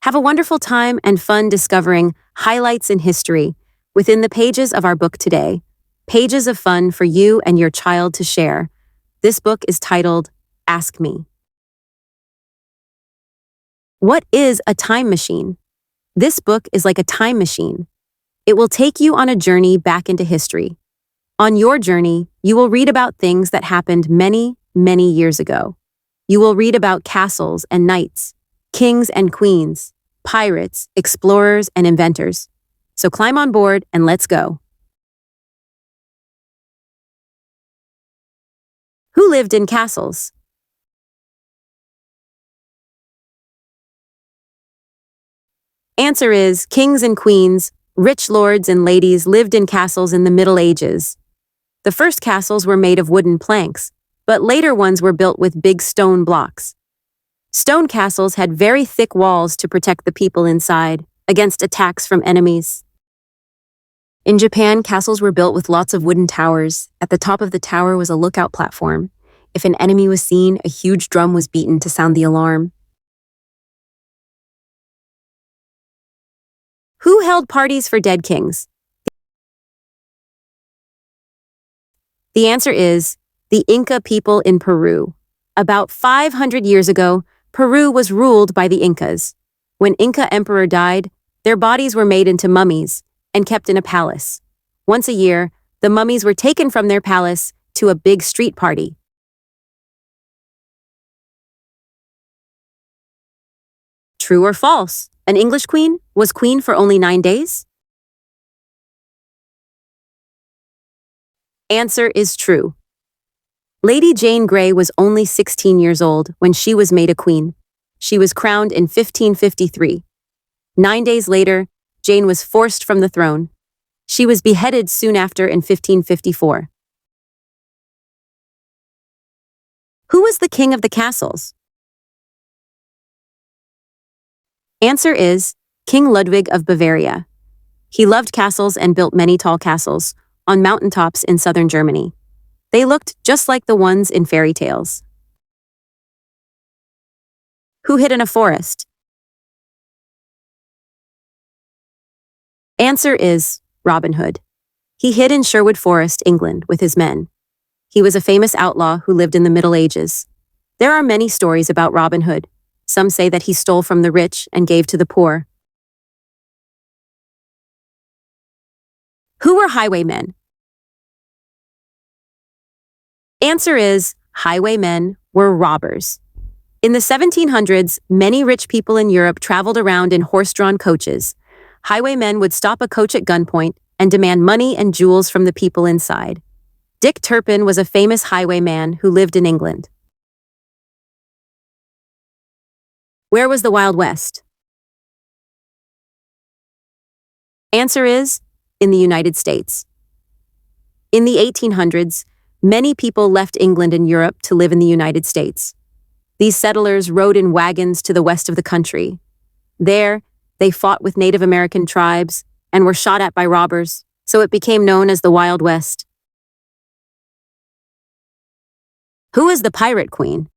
Have a wonderful time and fun discovering highlights in history within the pages of our book today. Pages of fun for you and your child to share. This book is titled Ask Me. What is a time machine? This book is like a time machine. It will take you on a journey back into history. On your journey, you will read about things that happened many, many years ago. You will read about castles and knights, kings and queens, pirates, explorers, and inventors. So climb on board and let's go. Who lived in castles? Answer is kings and queens, rich lords and ladies lived in castles in the Middle Ages. The first castles were made of wooden planks, but later ones were built with big stone blocks. Stone castles had very thick walls to protect the people inside against attacks from enemies. In Japan, castles were built with lots of wooden towers. At the top of the tower was a lookout platform. If an enemy was seen, a huge drum was beaten to sound the alarm. Who held parties for dead kings? The answer is the Inca people in Peru. About 500 years ago, Peru was ruled by the Incas. When Inca emperor died, their bodies were made into mummies and kept in a palace. Once a year, the mummies were taken from their palace to a big street party. True or false? An English queen was queen for only 9 days? Answer is true. Lady Jane Grey was only 16 years old when she was made a queen. She was crowned in 1553. 9 days later, Jane was forced from the throne. She was beheaded soon after in 1554. Who was the king of the castles? Answer is King Ludwig of Bavaria. He loved castles and built many tall castles on mountaintops in southern Germany. They looked just like the ones in fairy tales. Who hid in a forest? Answer is Robin Hood. He hid in Sherwood Forest, England, with his men. He was a famous outlaw who lived in the Middle Ages. There are many stories about Robin Hood. Some say that he stole from the rich and gave to the poor. Who were highwaymen? Answer is highwaymen were robbers. In the 1700s, many rich people in Europe traveled around in horse-drawn coaches. Highwaymen would stop a coach at gunpoint and demand money and jewels from the people inside. Dick Turpin was a famous highwayman who lived in England. Where was the Wild West? Answer is in the United States. In the 1800s, many people left England and Europe to live in the United States. These settlers rode in wagons to the west of the country. There, they fought with Native American tribes and were shot at by robbers, so it became known as the Wild West. Who is the Pirate Queen?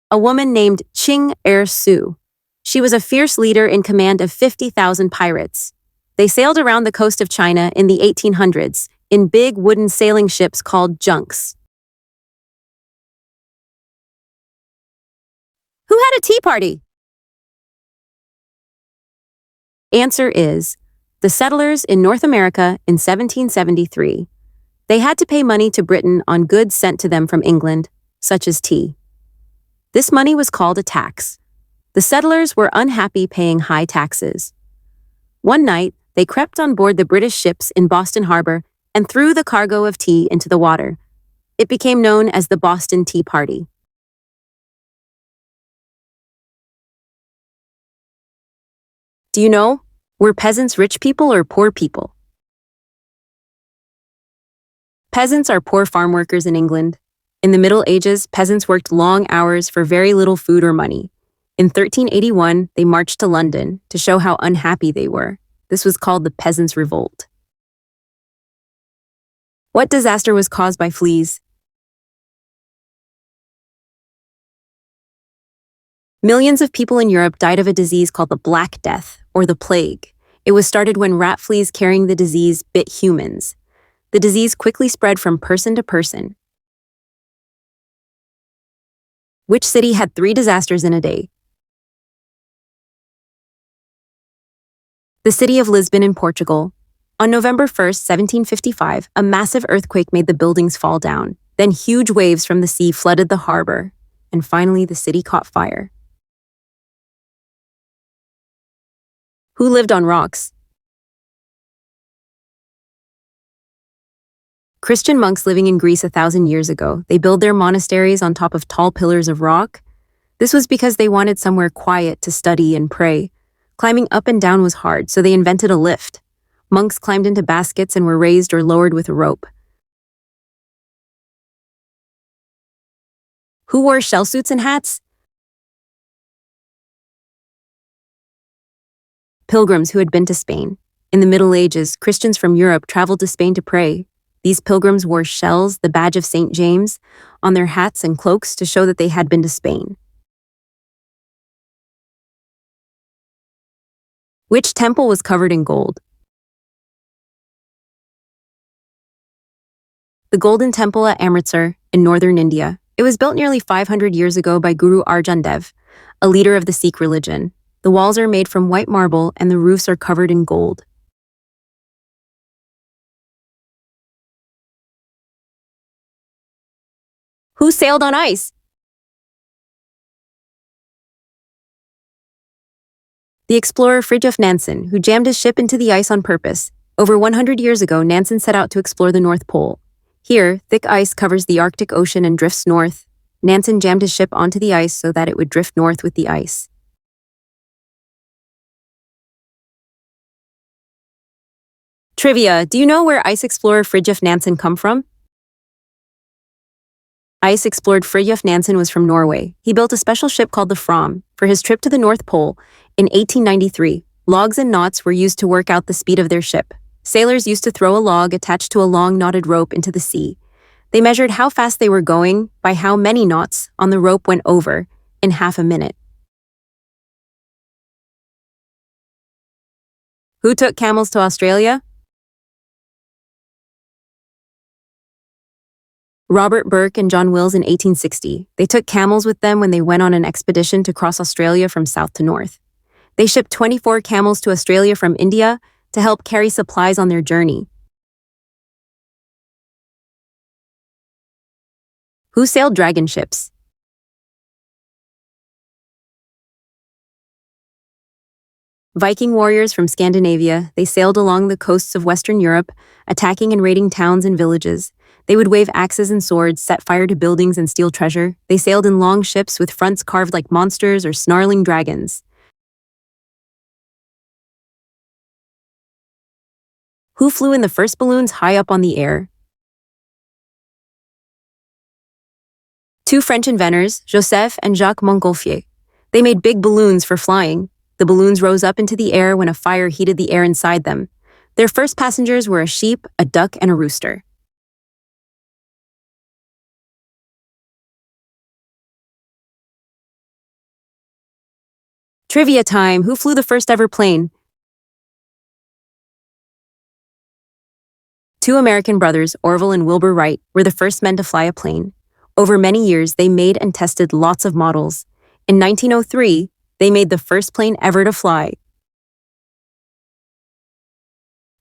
A woman named Ching Er-su. She was a fierce leader in command of 50,000 pirates. They sailed around the coast of China in the 1800s in big wooden sailing ships called junks. Who had a tea party? Answer is the settlers in North America in 1773. They had to pay money to Britain on goods sent to them from England, such as tea. This money was called a tax. The settlers were unhappy paying high taxes. One night, they crept on board the British ships in Boston Harbor and threw the cargo of tea into the water. It became known as the Boston Tea Party. Do you know, were peasants rich people or poor people? Peasants are poor farm workers in England. In the Middle Ages, peasants worked long hours for very little food or money. In 1381, they marched to London to show how unhappy they were. This was called the Peasants' Revolt. What disaster was caused by fleas? Millions of people in Europe died of a disease called the Black Death, or the plague. It was started when rat fleas carrying the disease bit humans. The disease quickly spread from person to person. Which city had 3 disasters in a day? The city of Lisbon in Portugal. On November 1st, 1755, a massive earthquake made the buildings fall down. Then huge waves from the sea flooded the harbor. And finally, the city caught fire. Who lived on rocks? Christian monks living in Greece 1,000 years ago. They built their monasteries on top of tall pillars of rock. This was because they wanted somewhere quiet to study and pray. Climbing up and down was hard, so they invented a lift. Monks climbed into baskets and were raised or lowered with a rope. Who wore shell suits and hats? Pilgrims who had been to Spain. In the Middle Ages, Christians from Europe traveled to Spain to pray. These pilgrims wore shells, the badge of St. James, on their hats and cloaks to show that they had been to Spain. Which temple was covered in gold? The Golden Temple at Amritsar, in northern India. It was built nearly 500 years ago by Guru Arjan Dev, a leader of the Sikh religion. The walls are made from white marble and the roofs are covered in gold. Who sailed on ice? The explorer Fridtjof Nansen, who jammed his ship into the ice on purpose. Over 100 years ago, Nansen set out to explore the North Pole. Here, thick ice covers the Arctic Ocean and drifts north. Nansen jammed his ship onto the ice so that it would drift north with the ice. Trivia: do you know where ice explorer Fridtjof Nansen come from? Ice explored Fridtjof Nansen was from Norway. He built a special ship called the Fram for his trip to the North Pole in 1893. Logs and knots were used to work out the speed of their ship. Sailors used to throw a log attached to a long knotted rope into the sea. They measured how fast they were going by how many knots on the rope went over in half a minute. Who took camels to Australia? Robert Burke and John Wills in 1860. They took camels with them when they went on an expedition to cross Australia from south to north. They shipped 24 camels to Australia from India to help carry supplies on their journey. Who sailed dragon ships? Viking warriors from Scandinavia. They sailed along the coasts of Western Europe, attacking and raiding towns and villages. They would wave axes and swords, set fire to buildings, and steal treasure. They sailed in long ships with fronts carved like monsters or snarling dragons. Who flew in the first balloons high up on the air? 2 French inventors, Joseph and Jacques Montgolfier. They made big balloons for flying. The balloons rose up into the air when a fire heated the air inside them. Their first passengers were a sheep, a duck, and a rooster. Trivia time. Who flew the first ever plane? 2 American brothers, Orville and Wilbur Wright, were the first men to fly a plane. Over many years, they made and tested lots of models. In 1903, they made the first plane ever to fly.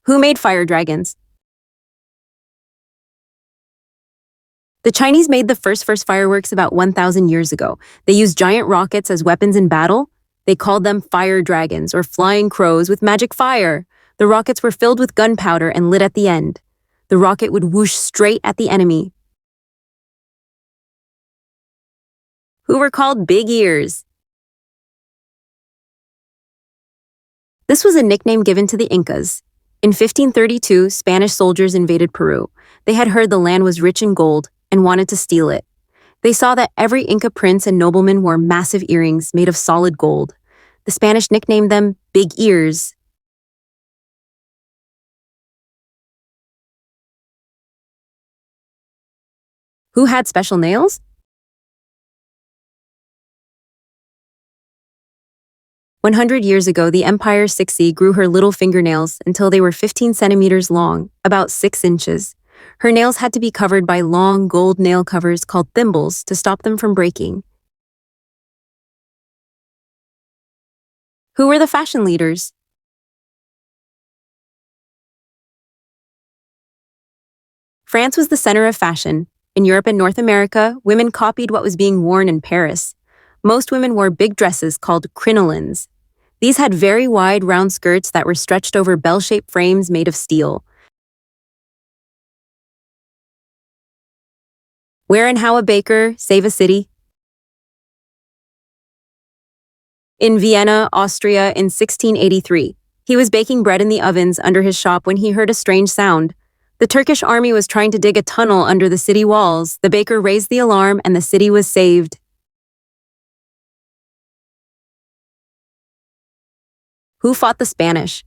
Who made fire dragons? The Chinese made the first fireworks about 1,000 years ago. They used giant rockets as weapons in battle. They called them fire dragons or flying crows with magic fire. The rockets were filled with gunpowder and lit at the end. The rocket would whoosh straight at the enemy. Who were called Big Ears? This was a nickname given to the Incas. In 1532, Spanish soldiers invaded Peru. They had heard the land was rich in gold and wanted to steal it. They saw that every Inca prince and nobleman wore massive earrings made of solid gold. The Spanish nicknamed them Big Ears. Who had special nails? 100 years ago, the Empire Cixi grew her little fingernails until they were 15 centimeters long, about 6 inches. Her nails had to be covered by long gold nail covers called thimbles to stop them from breaking. Who were the fashion leaders? France was the center of fashion. In Europe and North America, women copied what was being worn in Paris. Most women wore big dresses called crinolines. These had very wide, round skirts that were stretched over bell-shaped frames made of steel. Where and how a baker save a city? In Vienna, Austria, in 1683. He was baking bread in the ovens under his shop when he heard a strange sound. The Turkish army was trying to dig a tunnel under the city walls. The baker raised the alarm and the city was saved. Who fought the Spanish?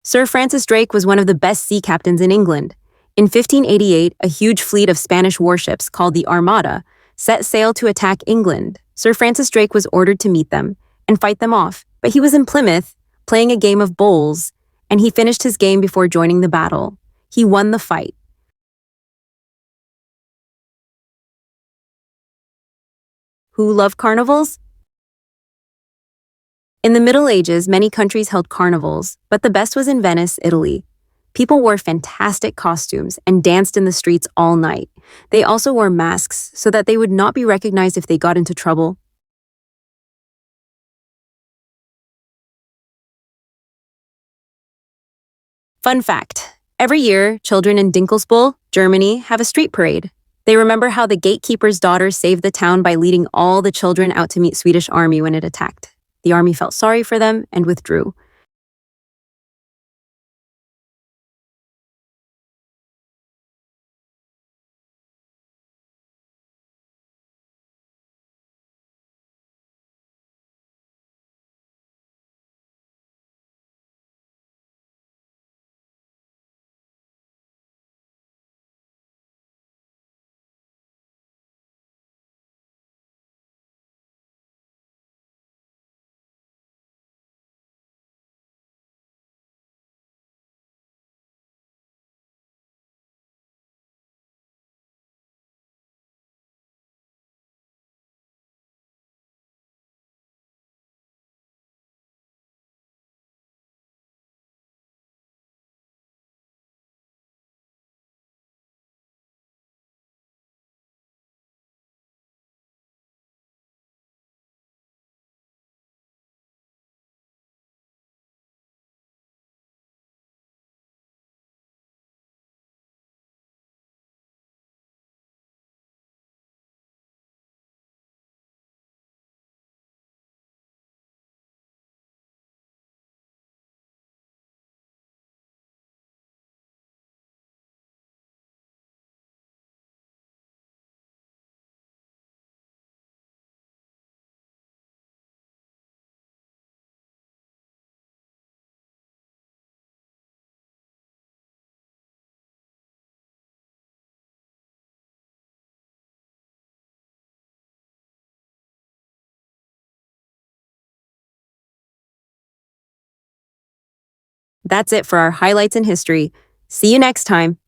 Sir Francis Drake was one of the best sea captains in England. In 1588, a huge fleet of Spanish warships called the Armada set sail to attack England. Sir Francis Drake was ordered to meet them and fight them off, but he was in Plymouth playing a game of bowls, and he finished his game before joining the battle. He won the fight. Who loved carnivals? In the Middle Ages, many countries held carnivals, but the best was in Venice, Italy. People wore fantastic costumes and danced in the streets all night. They also wore masks so that they would not be recognized if they got into trouble. Fun fact: every year, children in Dinkelspool, Germany, have a street parade. They remember how the gatekeeper's daughter saved the town by leading all the children out to meet Swedish army when it attacked. The army felt sorry for them and withdrew. That's it for our highlights in history. See you next time.